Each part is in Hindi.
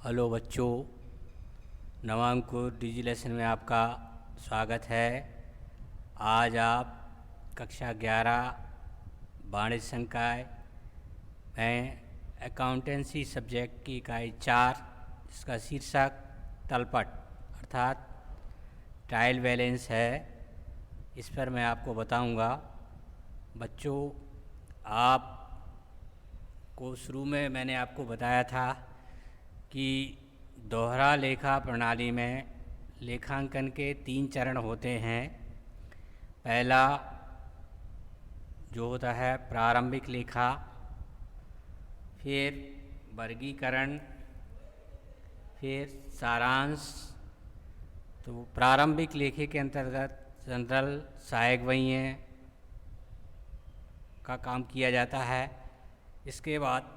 हेलो बच्चों, नवांकुर डिजिलेशन में आपका स्वागत है। आज आप कक्षा 11 वाणिज्य संकाय में अकाउंटेंसी सब्जेक्ट की इकाई 4 जिसका शीर्षक तलपट अर्थात ट्रायल बैलेंस है, इस पर मैं आपको बताऊंगा। बच्चों, आप को शुरू में मैंने आपको बताया था कि दोहरा लेखा प्रणाली में लेखांकन के 3 चरण होते हैं। पहला जो होता है प्रारंभिक लेखा, फिर वर्गीकरण, फिर सारांश। तो प्रारंभिक लेखे के अंतर्गत जनरल सहायक बहिएं का काम किया जाता है। इसके बाद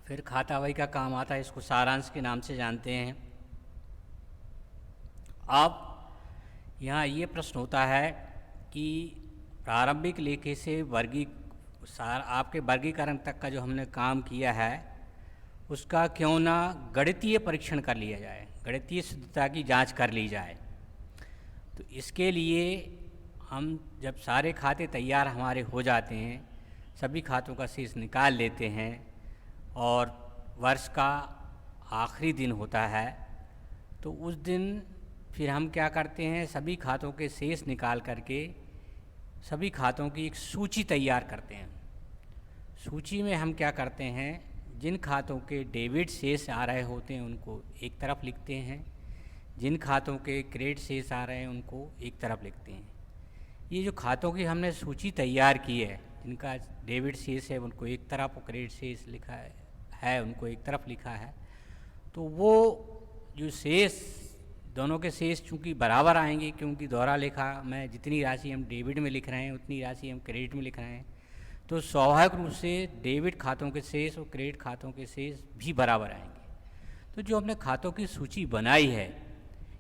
फिर खाता बही का काम आता है, इसको सारांश के नाम से जानते हैं। अब यहाँ ये प्रश्न होता है कि प्रारंभिक लेखे से आपके वर्गीकरण तक का जो हमने काम किया है उसका क्यों ना गणितीय परीक्षण कर लिया जाए, गणितीय शुद्धता की जांच कर ली जाए। तो इसके लिए हम जब सारे खाते तैयार हमारे हो जाते हैं, सभी खातों का शेष निकाल लेते हैं और वर्ष का आखिरी दिन होता है, तो उस दिन फिर हम क्या करते हैं, सभी खातों के शेष निकाल करके सभी खातों की एक सूची तैयार करते हैं। सूची में हम क्या करते हैं, जिन खातों के डेबिट शेष आ रहे होते हैं उनको एक तरफ लिखते हैं, जिन खातों के क्रेडिट शेष आ रहे हैं उनको एक तरफ लिखते हैं। ये जो खातों की हमने सूची तैयार की है, जिनका डेबिट शेष है उनको एक तरफ और क्रेडिट शेष लिखा है उनको एक तरफ लिखा है, तो वो जो शेष दोनों के शेष चूँकि बराबर आएंगे, क्योंकि दोहरा लेखा में जितनी राशि हम डेबिट में लिख रहे हैं उतनी राशि हम क्रेडिट में लिख रहे हैं, तो स्वाभाविक रूप से डेबिट खातों के शेष और क्रेडिट खातों के शेष भी बराबर आएंगे। तो जो हमने खातों की सूची बनाई है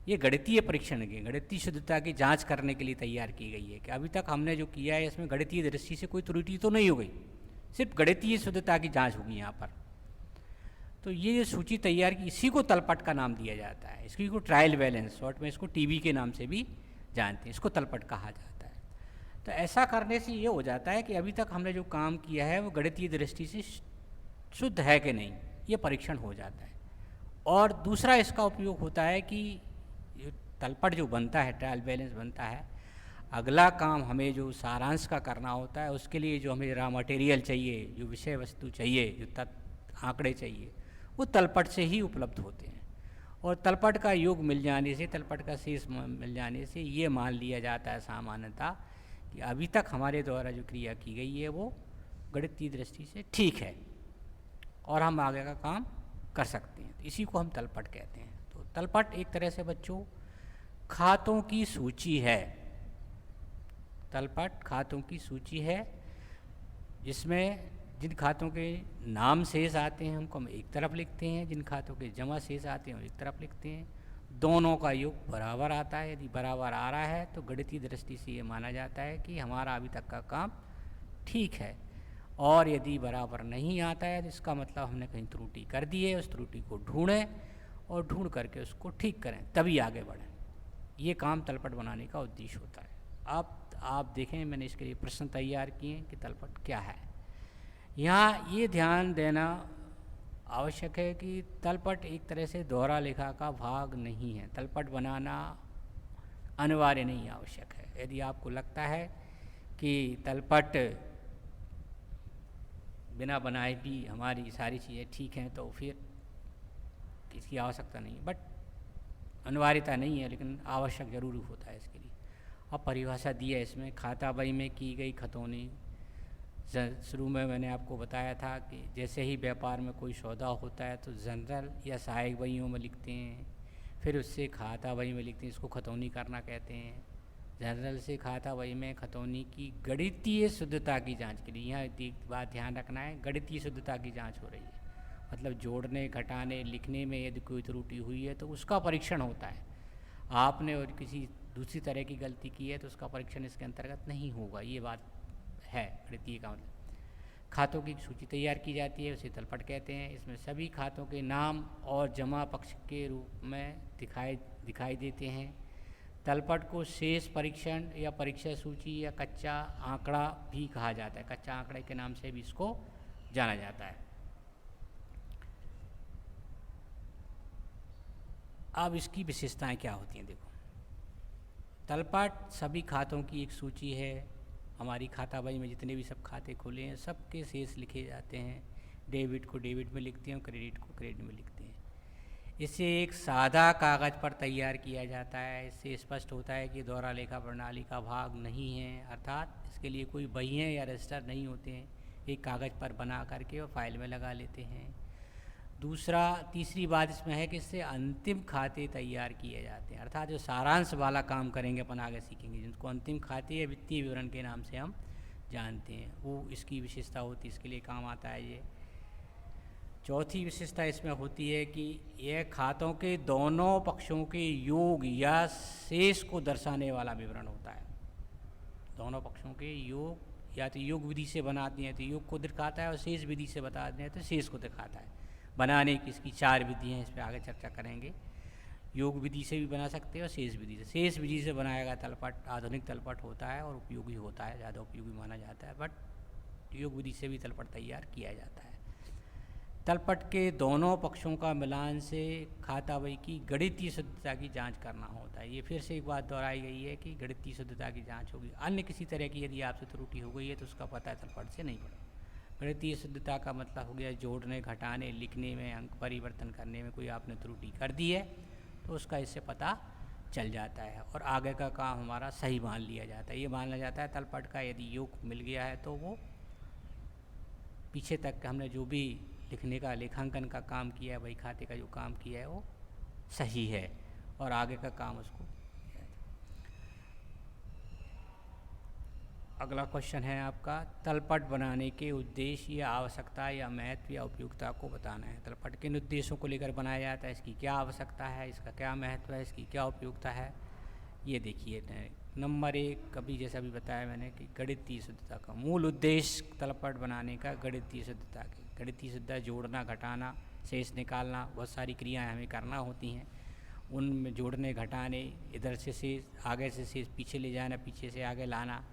ये गणितीय परीक्षण की, गणितीय शुद्धता की जांच करने के लिए तैयार की गई है कि अभी तक हमने जो किया है इसमें गणितीय दृष्टि से कोई त्रुटि तो नहीं हो गई, सिर्फ गणितीय शुद्धता की जांच होगी यहाँ पर। तो ये जो सूची तैयार की, इसी को तलपट का नाम दिया जाता है। इसकी को ट्रायल बैलेंस, शॉर्ट में इसको टीबी के नाम से भी जानते हैं, इसको तलपट कहा जाता है। तो ऐसा करने से ये हो जाता है कि अभी तक हमने जो काम किया है वो गणितीय दृष्टि से शुद्ध है कि नहीं, ये परीक्षण हो जाता है। और दूसरा इसका उपयोग होता है कि तलपट जो बनता है, ट्रायल बैलेंस बनता है, अगला काम हमें जो सारांश का करना होता है उसके लिए जो हमें रॉ मटेरियल चाहिए, जो विषय वस्तु चाहिए, जो तत्व आंकड़े चाहिए, वो तलपट से ही उपलब्ध होते हैं। और तलपट का योग मिल जाने से, तलपट का शेष मिल जाने से ये मान लिया जाता है सामान्यतः कि अभी तक हमारे द्वारा जो क्रिया की गई है वो गणितीय दृष्टि से ठीक है और हम आगे का काम कर सकते हैं। तो इसी को हम तलपट कहते हैं। तो तलपट एक तरह से बच्चों खातों की सूची है। तलपट खातों की सूची है जिसमें जिन खातों के नाम शेष आते हैं उनको हम एक तरफ लिखते हैं, जिन खातों के जमा शेष आते हैं वो एक तरफ लिखते हैं। दोनों का योग बराबर आता है। यदि बराबर आ रहा है तो गणितीय दृष्टि से ये माना जाता है कि हमारा अभी तक का काम ठीक है। और यदि बराबर नहीं आता है तो इसका मतलब हमने कहीं त्रुटि कर दी है, उस त्रुटि को ढूंढें और ढूंढ करके उसको ठीक करें, तभी आगे बढ़ें। ये काम तलपट बनाने का उद्देश्य होता है। अब आप देखें, मैंने इसके लिए प्रश्न तैयार किए हैं कि तलपट क्या है। यहाँ ये ध्यान देना आवश्यक है कि तलपट एक तरह से दोहरा लेखा का भाग नहीं है। तलपट बनाना अनिवार्य नहीं, आवश्यक है। यदि आपको लगता है कि तलपट बिना बनाए भी हमारी सारी चीज़ें ठीक हैं तो फिर इसकी आवश्यकता नहीं है, बट अनिवार्यता नहीं है, लेकिन आवश्यक जरूर होता है इसके लिए। अब परिभाषा दी है इसमें, खाता बही में की गई खतौनी। शुरू में मैंने आपको बताया था कि जैसे ही व्यापार में कोई सौदा होता है तो जनरल या सहायक बहियों में लिखते हैं, फिर उससे खाता बही में लिखते हैं, इसको खतौनी करना कहते हैं। जनरल से खाता बही में खतौनी की गणितीय शुद्धता की जांच के लिए, यहाँ एक बात ध्यान रखना है, गणितीय शुद्धता की जांच हो रही है, मतलब जोड़ने, घटाने, लिखने में यदि कोई त्रुटि हुई है तो उसका परीक्षण होता है। आपने और किसी दूसरी तरह की गलती की है तो उसका परीक्षण इसके अंतर्गत नहीं होगा, ये बात है गणितीय का मतलब। खातों की सूची तैयार की जाती है, उसे तलपट कहते हैं। इसमें सभी खातों के नाम और जमा पक्ष के रूप में दिखाई देते हैं। तलपट को शेष परीक्षण या परीक्षा सूची या कच्चा आंकड़ा भी कहा जाता है। कच्चा आंकड़े के नाम से भी इसको जाना जाता है। अब इसकी विशेषताएं क्या होती हैं, देखो। तलपट सभी खातों की एक सूची है। हमारी खाता बही में जितने भी सब खाते खुले हैं सबके शेष लिखे जाते हैं। डेबिट को डेबिट में लिखते हैं और क्रेडिट को क्रेडिट में लिखते हैं। इसे एक सादा कागज़ पर तैयार किया जाता है। इससे स्पष्ट होता है कि दोहरा लेखा प्रणाली का भाग नहीं है, अर्थात इसके लिए कोई बहियाँ या रजिस्टर नहीं होते हैं। एक कागज़ पर बना करके और फाइल में लगा लेते हैं। तीसरी बात इसमें है कि इससे अंतिम खाते तैयार किए जाते हैं, अर्थात जो सारांश वाला काम करेंगे अपन आगे सीखेंगे, जिनको अंतिम खाते या वित्तीय विवरण के नाम से हम जानते हैं, वो इसकी विशेषता होती है, इसके लिए काम आता है ये। चौथी विशेषता इसमें होती है कि यह खातों के दोनों पक्षों के योग या शेष को दर्शाने वाला विवरण होता है। दोनों पक्षों के योग, या तो योग विधि से बनाते हैं तो योग को दिखाता है, और शेष विधि से बताते हैं तो शेष को दिखाता है। बनाने की इसकी 4 विधि हैं, इस पर आगे चर्चा करेंगे। योग विधि से भी बना सकते हैं और शेष विधि से। शेष विधि से बनाया गया तलपट आधुनिक तलपट होता है और उपयोगी होता है, ज़्यादा उपयोगी माना जाता है, बट योग विधि से भी तलपट तैयार किया जाता है। तलपट के दोनों पक्षों का मिलान से खाता बही की गणितीय शुद्धता की जांच करना होता है। ये फिर से एक बात दोहराई गई है कि गणितीय शुद्धता की जांच होगी। अन्य किसी तरह की यदि आपसे त्रुटि हो गई है तो उसका पता तलपट से नहीं पड़ेगा। गणितीय शुद्धता का मतलब हो गया जोड़ने, घटाने, लिखने में, अंक परिवर्तन करने में कोई आपने त्रुटि कर दी है तो उसका इससे पता चल जाता है और आगे का काम हमारा सही मान लिया जाता है। ये माना जाता है तलपट का यदि योग मिल गया है तो वो पीछे तक हमने जो भी लिखने का, लेखांकन का काम किया है, बही खाते का जो काम किया है वो सही है और आगे का काम उसको। अगला क्वेश्चन है आपका, तलपट बनाने के उद्देश्य या आवश्यकता या महत्व या उपयोगिता को बताना है। तलपट किन उद्देश्यों को लेकर बनाया जाता है, इसकी क्या आवश्यकता है, इसका क्या महत्व है, इसकी क्या उपयोगिता है, ये देखिए। नंबर 1, अभी जैसा भी बताया मैंने कि गणितीय शुद्धता का मूल उद्देश्य तलपट बनाने का गणितीय शुद्धता की। गणितीय शुद्धता जोड़ना, घटाना, शेष निकालना, बहुत सारी क्रियाएँ हमें करना होती हैं। उनमें जोड़ने, घटाने, इधर से शेष, आगे से शेष पीछे ले जाना, पीछे से आगे लाना,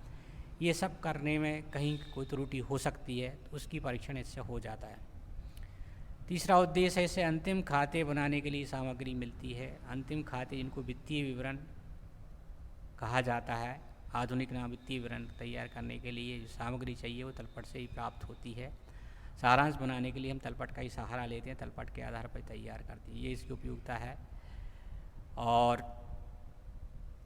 ये सब करने में कहीं कोई त्रुटि हो सकती है तो उसकी परीक्षण इससे हो जाता है। तीसरा उद्देश्य है, इससे अंतिम खाते बनाने के लिए सामग्री मिलती है। अंतिम खाते जिनको वित्तीय विवरण कहा जाता है, आधुनिक नाम वित्तीय विवरण तैयार करने के लिए जो सामग्री चाहिए वो तलपट से ही प्राप्त होती है। सारांश बनाने के लिए हम तलपट का ही सहारा लेते हैं, तलपट के आधार पर तैयार करते हैं, ये इसकी उपयोगिता है। और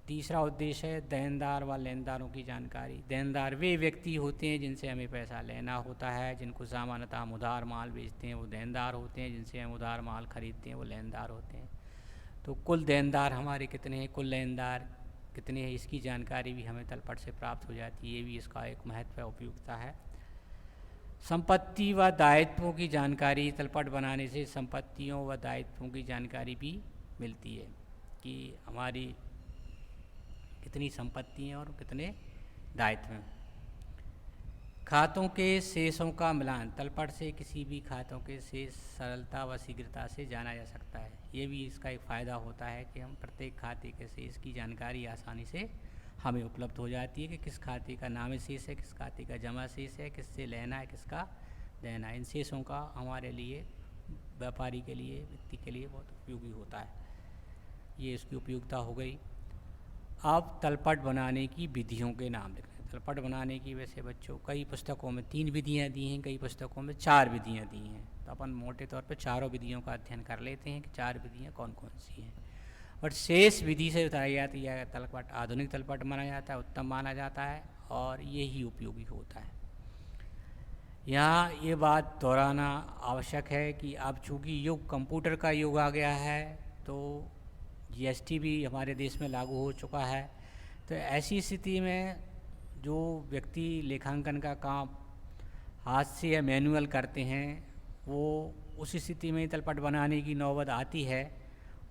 तीसरा उद्देश्य है देनदार व लेनदारों की जानकारी। देनदार वे व्यक्ति होते हैं जिनसे हमें पैसा लेना होता है, जिनको सामान्यतः हम उधार माल बेचते हैं वो देनदार होते हैं, जिनसे हम उधार माल खरीदते हैं वो लेनदार होते हैं। तो कुल देनदार हमारे कितने हैं, कुल लेनदार कितने हैं, इसकी जानकारी भी हमें तलपट से प्राप्त हो जाती है, ये भी इसका एक महत्व उपयोगिता है। संपत्ति व दायित्वों की जानकारी, तलपट बनाने से संपत्तियों व दायित्वों की जानकारी भी मिलती है कि हमारी कितनी संपत्ति हैं और कितने दायित्व हैं। खातों के शेषों का मिलान, तलपट से किसी भी खातों के शेष सरलता व शीघ्रता से जाना जा सकता है। ये भी इसका एक फ़ायदा होता है कि हम प्रत्येक खाते के शेष की जानकारी आसानी से हमें उपलब्ध हो जाती है कि किस खाते का नामे शेष है, किस खाते का जमा शेष है, किससे लेना है, किसका देना है। इन शेषों का हमारे लिए, व्यापारी के लिए, व्यक्ति के लिए बहुत उपयोगी होता है। ये इसकी उपयोगिता हो गई। अब तलपट बनाने की विधियों के नाम लिख रहे हैं। तलपट बनाने की वैसे बच्चों कई पुस्तकों में 3 विधियाँ दी हैं, कई पुस्तकों में 4 विधियाँ दी हैं, तो अपन मोटे तौर पर चारों विधियों का अध्ययन कर लेते हैं कि 4 विधियाँ कौन कौन सी हैं। और शेष विधि से बताई जाती है तलपट आधुनिक तलपट माना जाता है, उत्तम माना जाता है और यही उपयोगी होता है। यहाँ ये बात दोहराना आवश्यक है कि अब चूँकि युग कंप्यूटर का युग आ गया है तो GST भी हमारे देश में लागू हो चुका है। तो ऐसी स्थिति में जो व्यक्ति लेखांकन का काम हाथ से या मैनुअल करते हैं वो उस स्थिति में तलपट बनाने की नौबत आती है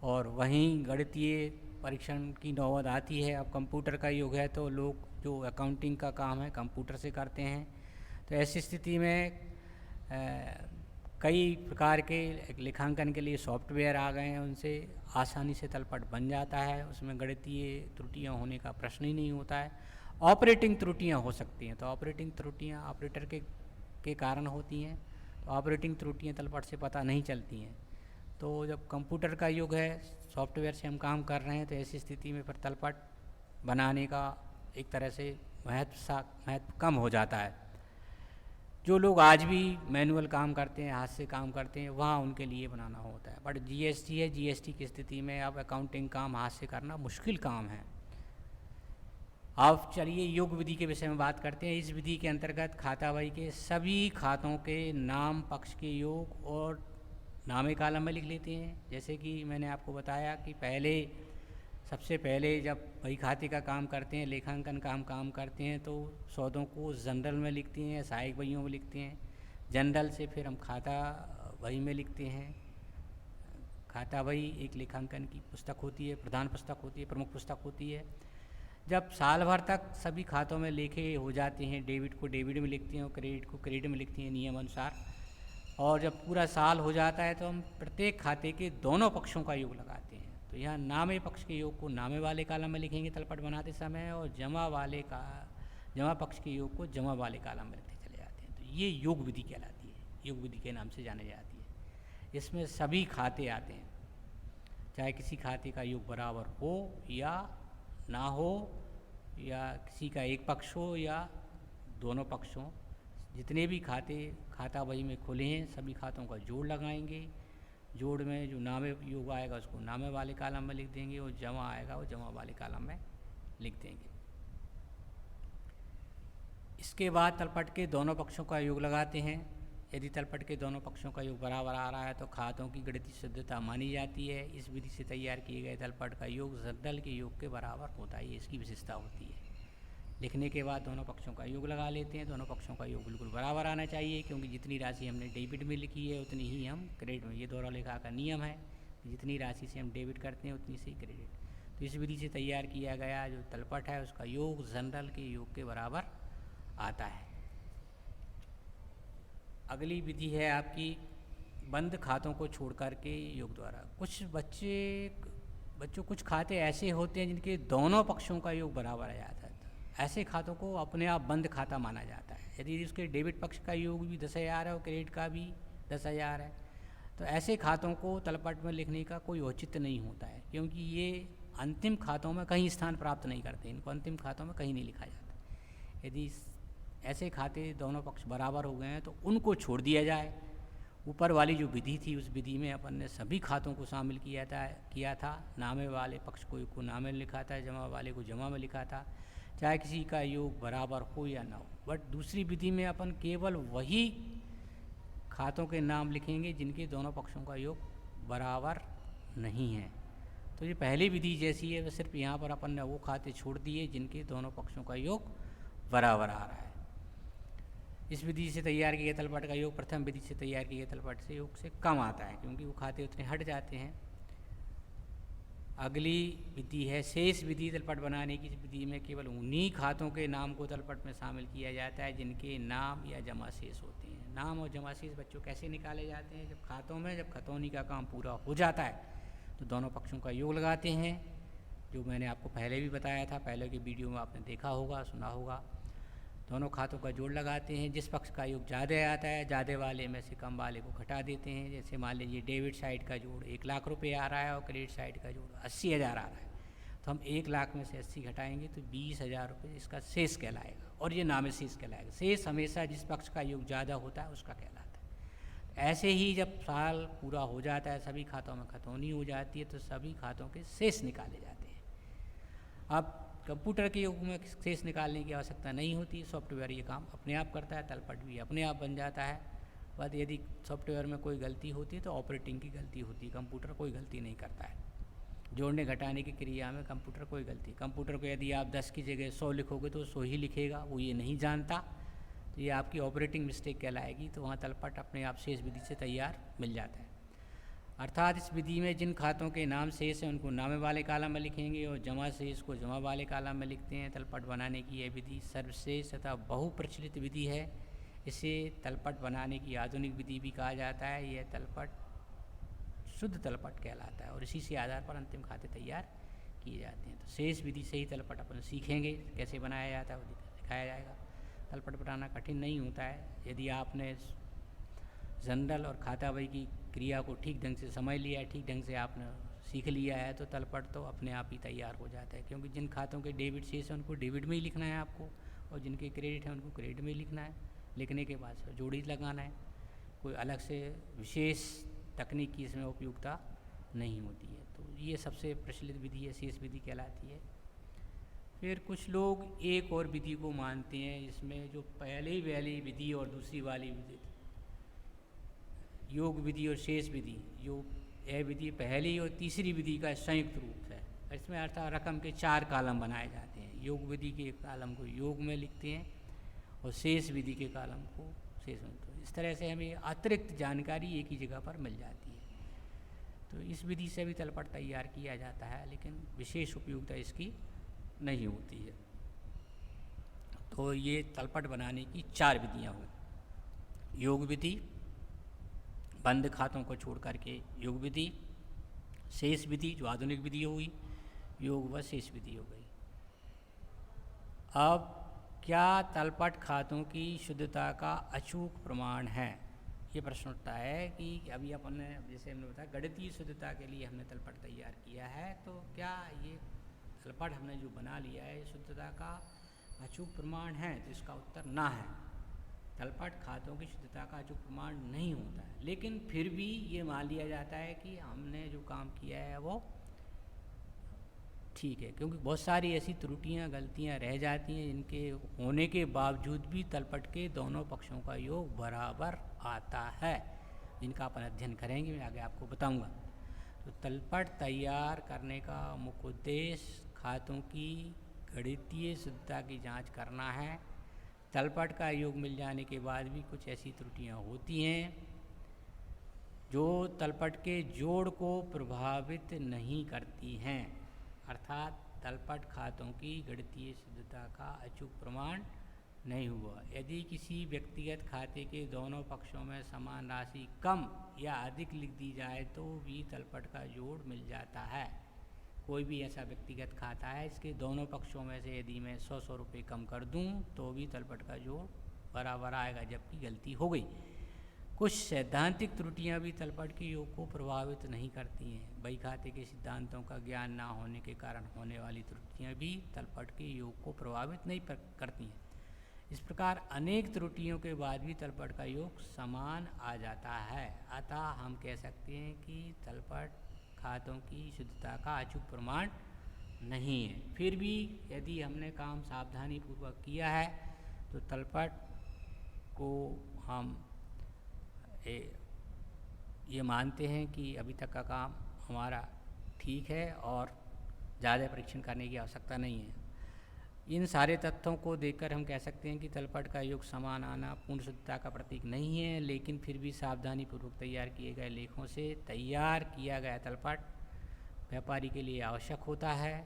और वहीं गणितीय परीक्षण की नौबत आती है। अब कंप्यूटर का युग है तो लोग जो अकाउंटिंग का काम है कंप्यूटर से करते हैं, तो ऐसी स्थिति में कई प्रकार के लेखांकन के लिए सॉफ्टवेयर आ गए हैं, उनसे आसानी से तलपट बन जाता है, उसमें गणितीय त्रुटियां होने का प्रश्न ही नहीं होता है। ऑपरेटिंग त्रुटियां हो सकती हैं, तो ऑपरेटिंग त्रुटियां ऑपरेटर के कारण होती हैं, तो ऑपरेटिंग त्रुटियां तलपट से पता नहीं चलती हैं। तो जब कंप्यूटर का युग है, सॉफ्टवेयर से हम काम कर रहे हैं, तो ऐसी स्थिति में फिर तलपट बनाने का एक तरह से महत्व कम हो जाता है। जो लोग आज भी मैनुअल काम करते हैं, हाथ से काम करते हैं, वहाँ उनके लिए बनाना होता है। बट जीएसटी है, जीएसटी की स्थिति में अब अकाउंटिंग काम हाथ से करना मुश्किल काम है। अब चलिए योग विधि के विषय में बात करते हैं। इस विधि के अंतर्गत खाता बही के सभी खातों के नाम, पक्ष के योग और नामे कॉलम में लिख लेते हैं। जैसे कि मैंने आपको बताया कि सबसे पहले जब बही खाते का काम करते हैं, लेखांकन काम करते हैं, तो सौदों को जनरल में लिखते हैं, सहायक बहियों में लिखते हैं। जनरल से फिर हम खाता बही में लिखते हैं। खाता बही एक लेखांकन की पुस्तक होती है, प्रधान पुस्तक होती है, प्रमुख पुस्तक होती है। जब साल भर तक सभी खातों में लेखे हो जाते हैं, डेबिट को डेबिट में लिखते हैं और क्रेडिट को क्रेडिट में लिखते हैं नियम अनुसार, और जब पूरा साल हो जाता है तो हम प्रत्येक खाते के दोनों पक्षों का योग लगाते हैं। तो यहाँ नामे पक्ष के योग को नामे वाले कॉलम में लिखेंगे तलपट बनाते समय, और जमा पक्ष के योग को जमा वाले कॉलम में लिखते चले जाते हैं। तो ये योग विधि कहलाती है, योग विधि के नाम से जानी जाती है। इसमें सभी खाते आते हैं, चाहे किसी खाते का योग बराबर हो या ना हो, या किसी का एक पक्ष हो या दोनों पक्ष हों। जितने भी खाते खाता बही में खुले हैं, सभी खातों का जोड़ लगाएंगे। जोड़ में जो नामे योग आएगा उसको नामे वाले कॉलम में लिख देंगे, और जमा आएगा वो जमा वाले कॉलम में लिख देंगे। इसके बाद तलपट के दोनों पक्षों का योग लगाते हैं। यदि तलपट के दोनों पक्षों का योग बराबर आ रहा है तो खातों की गणितीय शुद्धता मानी जाती है। इस विधि से तैयार किए गए तलपट का योग जनरल के योग के बराबर होता है, ये इसकी विशेषता होती है। लिखने के बाद दोनों पक्षों का योग लगा लेते हैं। दोनों पक्षों का योग बिल्कुल बराबर आना चाहिए, क्योंकि जितनी राशि हमने डेबिट में लिखी है उतनी ही हम क्रेडिट में, ये दोहरा लेखा का नियम है, जितनी राशि से हम डेबिट करते हैं उतनी से ही क्रेडिट। तो इस विधि से तैयार किया गया जो तलपट है उसका योग जनरल के योग के बराबर आता है। अगली विधि है आपकी बंद खातों को छोड़ कर के योग द्वारा। कुछ बच्चों कुछ खाते ऐसे होते हैं जिनके दोनों पक्षों का योग बराबर आ जाता है, ऐसे खातों को अपने आप बंद खाता माना जाता है। यदि उसके डेबिट पक्ष का योग भी 10,000 है और क्रेडिट का भी 10,000 है, तो ऐसे खातों को तलपट में लिखने का कोई औचित्य नहीं होता है, क्योंकि ये अंतिम खातों में कहीं स्थान प्राप्त नहीं करते, इनको अंतिम खातों में कहीं नहीं लिखा जाता। यदि ऐसे खाते दोनों पक्ष बराबर हो गए हैं तो उनको छोड़ दिया जाए। ऊपर वाली जो विधि थी उस विधि में अपन ने सभी खातों को शामिल किया था। नामे वाले पक्ष को नामे में लिखा था, जमा वाले को जमा में लिखा था, चाहे किसी का योग बराबर हो या ना हो। बट दूसरी विधि में अपन केवल वही खातों के नाम लिखेंगे जिनके दोनों पक्षों का योग बराबर नहीं है। तो ये पहली विधि जैसी है, वह सिर्फ यहाँ पर अपन ने वो खाते छोड़ दिए जिनके दोनों पक्षों का योग बराबर आ रहा है। इस विधि से तैयार किए तलपट का योग प्रथम विधि से तैयार किए तलपट से योग से कम आता है, क्योंकि वो खाते उतने हट जाते हैं। अगली विधि है शेष विधि। तलपट बनाने की विधि में केवल उन्हीं खातों के नाम को तलपट में शामिल किया जाता है जिनके नाम या जमा शेष होते हैं। नाम और जमा शेष बच्चों कैसे निकाले जाते हैं? जब खतौनी का काम पूरा हो जाता है तो दोनों पक्षों का योग लगाते हैं, जो मैंने आपको पहले भी बताया था, पहले की वीडियो में आपने देखा होगा, सुना होगा। दोनों खातों का जोड़ लगाते हैं। जिस पक्ष का योग ज़्यादा आता है, ज़्यादा वाले में से कम वाले को घटा देते हैं। जैसे मान लीजिए डेबिट साइड का जोड़ 1 लाख रुपये आ रहा है और क्रेडिट साइड का जोड़ 80,000 आ रहा है, तो हम 1 लाख में से 80 घटाएंगे तो 20,000 रुपये इसका शेष कहलाएगा, और ये नामे शेष कहलाएगा। शेष हमेशा जिस पक्ष का योग ज़्यादा होता है उसका कहलाता है। ऐसे ही जब साल पूरा हो जाता है, सभी खातों में खतौनी हो जाती है, तो सभी खातों के शेष निकाले जाते हैं। अब कंप्यूटर के युग में शेष निकालने की आवश्यकता नहीं होती, सॉफ्टवेयर ये काम अपने आप करता है, तलपट भी अपने आप बन जाता है। बस यदि सॉफ्टवेयर में कोई गलती होती है तो ऑपरेटिंग की गलती होती है, कंप्यूटर कोई गलती नहीं करता है। जोड़ने घटाने की क्रिया में कंप्यूटर कोई गलती, कंप्यूटर को यदि आप 10 की जगह 100 लिखोगे तो 100 ही लिखेगा, वो ये नहीं जानता, तो ये आपकी ऑपरेटिंग मिस्टेक कहलाएगी। तो वहाँ तलपट अपने आप शेष विधि से तैयार मिल जाता है। अर्थात इस विधि में जिन खातों के नाम शेष हैं उनको नामे वाले कॉलम में लिखेंगे और जमा शेष को जमा वाले कॉलम में लिखते हैं। तलपट बनाने की यह विधि सर्वश्रेष्ठ तथा बहुप्रचलित विधि है। इसे तलपट बनाने की आधुनिक विधि भी कहा जाता है। यह तलपट शुद्ध तलपट कहलाता है और इसी से आधार पर अंतिम खाते तैयार किए जाते हैं। तो शेष विधि से ही तलपट अपन सीखेंगे, कैसे बनाया जाता है वो दिखाया जाएगा। तलपट बनाना कठिन नहीं होता है। यदि आपने जनरल और खाता बही की क्रिया को ठीक ढंग से समझ लिया है, ठीक ढंग से आपने सीख लिया है, तो तलपट तो अपने आप ही तैयार हो जाता है। क्योंकि जिन खातों के डेबिट शेष है उनको डेबिट में ही लिखना है आपको, और जिनके क्रेडिट है उनको क्रेडिट में ही लिखना है। लिखने के बाद जोड़ी लगाना है। कोई अलग से विशेष तकनीक की इसमें उपयोगिता नहीं होती है। तो ये सबसे प्रचलित विधि है, शेष विधि कहलाती है। फिर कुछ लोग एक और विधि को मानते हैं, इसमें जो पहली वाली विधि और दूसरी वाली विधि, योग विधि और शेष विधि, यह विधि पहली और तीसरी विधि का संयुक्त रूप है। इसमें अर्थात रकम के 4 कॉलम बनाए जाते हैं। योग विधि के कॉलम को योग में लिखते हैं और शेष विधि के कॉलम को शेष में। तो इस तरह से हमें अतिरिक्त जानकारी एक ही जगह पर मिल जाती है। तो इस विधि से भी तलपट तैयार किया जाता है, लेकिन विशेष उपयोगिता इसकी नहीं होती है। तो ये तलपट बनाने की 4 विधियाँ हुई। योग विधि, बंद खातों को छोड़ करके योग विधि, शेष विधि जो आधुनिक विधि हुई, योग व शेष विधि हो गई। अब क्या तलपट खातों की शुद्धता का अचूक प्रमाण है? ये प्रश्न उठता है कि अभी अपन ने, जैसे हमने बताया, गणितीय शुद्धता के लिए हमने तलपट तैयार किया है, तो क्या ये तलपट हमने जो बना लिया है शुद्धता का अचूक प्रमाण है? तो इसका उत्तर ना है। तलपट खातों की शुद्धता का अचूक प्रमाण नहीं होता है, लेकिन फिर भी ये मान लिया जाता है कि हमने जो काम किया है वो ठीक है। क्योंकि बहुत सारी ऐसी त्रुटियां, गलतियां रह जाती हैं जिनके होने के बावजूद भी तलपट के दोनों पक्षों का योग बराबर आता है, जिनका अपन अध्ययन करेंगे, मैं आगे आपको बताऊंगा। तो तलपट तैयार करने का मुख्य उद्देश्य खातों की गणितीय शुद्धता की जांच करना है। तलपट का योग मिल जाने के बाद भी कुछ ऐसी त्रुटियां होती हैं जो तलपट के जोड़ को प्रभावित नहीं करती हैं, अर्थात तलपट खातों की गणितीय शुद्धता का अचूक प्रमाण नहीं हुआ। यदि किसी व्यक्तिगत खाते के दोनों पक्षों में समान राशि कम या अधिक लिख दी जाए तो भी तलपट का जोड़ मिल जाता है। कोई भी ऐसा व्यक्तिगत खाता है, इसके दोनों पक्षों में से यदि मैं 100 रुपये कम कर दूं तो भी तलपट का जोड़ बराबर आएगा, जबकि गलती हो गई। कुछ सैद्धांतिक त्रुटियां भी तलपट के योग को प्रभावित नहीं करती हैं। बही खाते के सिद्धांतों का ज्ञान ना होने के कारण होने वाली त्रुटियां भी तलपट के योग को प्रभावित नहीं करती हैं। इस प्रकार अनेक त्रुटियों के बाद भी तलपट का योग समान आ जाता है। अतः हम कह सकते हैं कि तलपट खातों की शुद्धता का अचूक प्रमाण नहीं है। फिर भी यदि हमने काम सावधानी पूर्वक किया है तो तलपट को हम ये मानते हैं कि अभी तक का काम हमारा ठीक है और ज़्यादा परीक्षण करने की आवश्यकता नहीं है। इन सारे तथ्यों को देखकर हम कह सकते हैं कि तलपट का योग समान आना पूर्ण शुद्धता का प्रतीक नहीं है, लेकिन फिर भी सावधानी पूर्वक तैयार किए गए लेखों से तैयार किया गया तलपट व्यापारी के लिए आवश्यक होता है,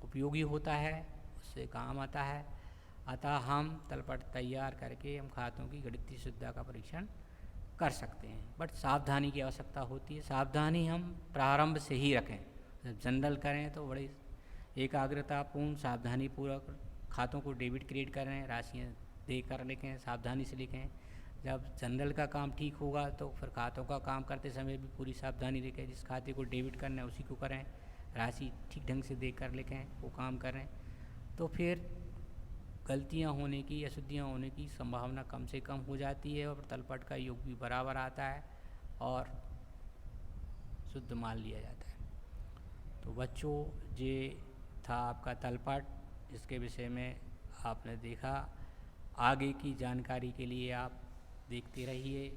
उपयोगी होता है, उससे काम आता है। अतः हम तलपट तैयार करके हम खातों की गणितीय शुद्धता का परीक्षण कर सकते हैं, बट सावधानी की आवश्यकता होती है। सावधानी हम प्रारंभ से ही रखें। जब जनरल करें तो बड़ी एकाग्रतापूर्ण सावधानीपूर्वक खातों को डेबिट क्रेडिट करें, राशियाँ देकर लिखें, सावधानी से लिखें। जब जनरल का काम ठीक होगा तो फिर खातों का काम करते समय भी पूरी सावधानी रखें। जिस खाते को डेबिट करना है उसी को करें, राशि ठीक ढंग से देकर लिखें, वो काम करें, तो फिर गलतियां होने की, अशुद्धियां होने की संभावना कम से कम हो जाती है और तलपट का योग भी बराबर आता है और शुद्ध मान लिया जाता है। तो बच्चों, ये था आपका तलपट, जिसके विषय में आपने देखा। आगे की जानकारी के लिए आप देखते रहिए।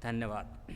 धन्यवाद।